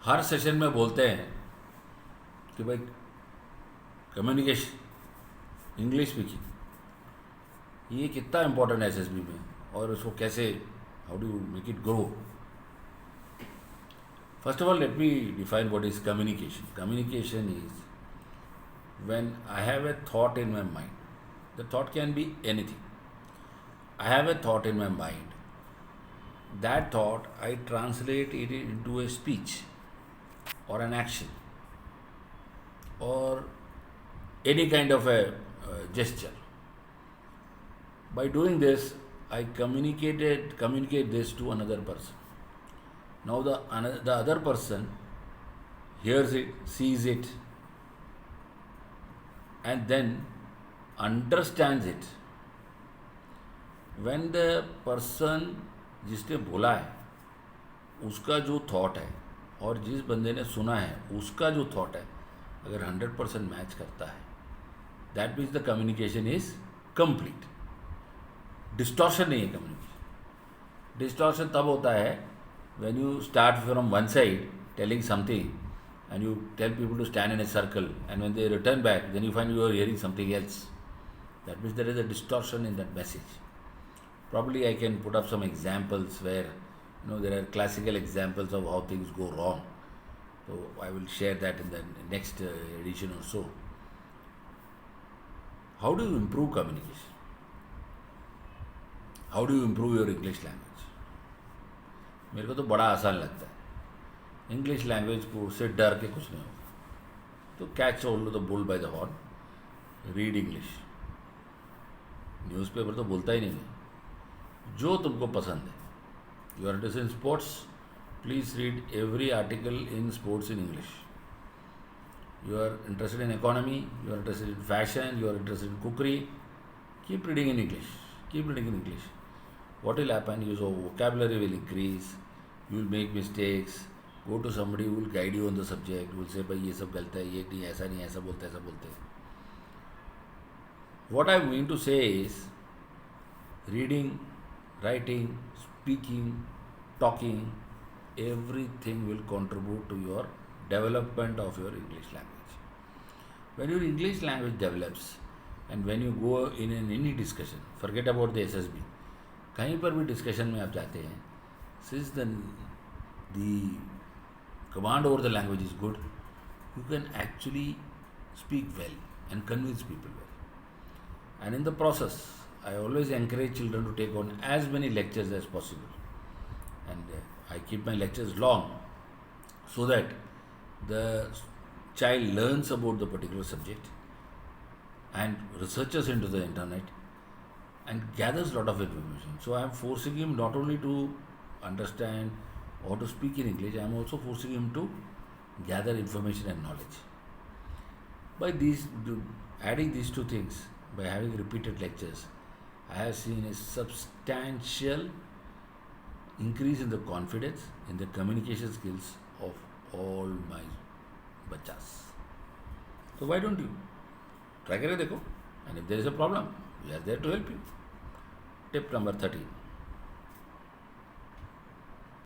हर session में बोलते हैं कि भाई कम्युनिकेशन, इंग्लिश स्पीकिंग, ये कितना इम्पोर्टेंट है एसएसबी में, और उसको कैसे, how do you make it grow. First of all, let me define what is communication. Communication is when I have a thought in my mind. The thought can be anything. I have a thought in my mind. That thought, I translate it into a speech or an action or any kind of a gesture. By doing this, I communicate this to another person. Now the other person hears it, sees it, and then understands it. When the person जिसने बोला है उसका जो thought है और जिस बंदे ने सुना है उसका जो थॉट है, अगर 100% मैच करता है, that means the communication is complete. Distortion नहीं है कम्युनिकेशन. डिस्टॉर्शन तब होता है when you start from one side telling something and you tell people to stand in a circle, and when they return back then you find you are hearing something else. That means there is a distortion in that message. Probably I can put up some examples where there are classical examples of how things go wrong. So I will share that in the next edition or so. How do you improve communication? How do you improve your English language? मेरे को तो बड़ा आसान लगता है. English language को से डर के कुछ नहीं होगा. तो catch all the bull by the horn. Read English. Newspaper तो बोलता ही नहीं है. जो तुमको पसंद है. You are interested in sports, please read every article in sports in English. You are interested in economy, you are interested in fashion, you are interested in cookery, keep reading in English. Keep reading in English. What will happen? Your vocabulary will increase. You will make mistakes. Go to somebody who will guide you on the subject. Will say, भाई ये सब गलत है, ये नहीं, ऐसा नहीं, ऐसा बोलते, ऐसा बोलते. What I mean to say is, reading, writing, speaking, talking, everything will contribute to your development of your English language. When your English language develops, and when you go in any discussion, forget about the SSB. कहीं पर भी discussion में आप जाते हैं, since the command over the language is good, you can actually speak well and convince people well. And in the process I always encourage children to take on as many lectures as possible, and I keep my lectures long so that the child learns about the particular subject and researches into the internet and gathers a lot of information. So I am forcing him not only to understand or to speak in English, I am also forcing him to gather information and knowledge. By adding these two things, by having repeated lectures, I have seen a substantial increase in the confidence, in the communication skills of all my bachas. So why don't you try करके देखो, and if there is a problem, we are there to help you. Tip number 13.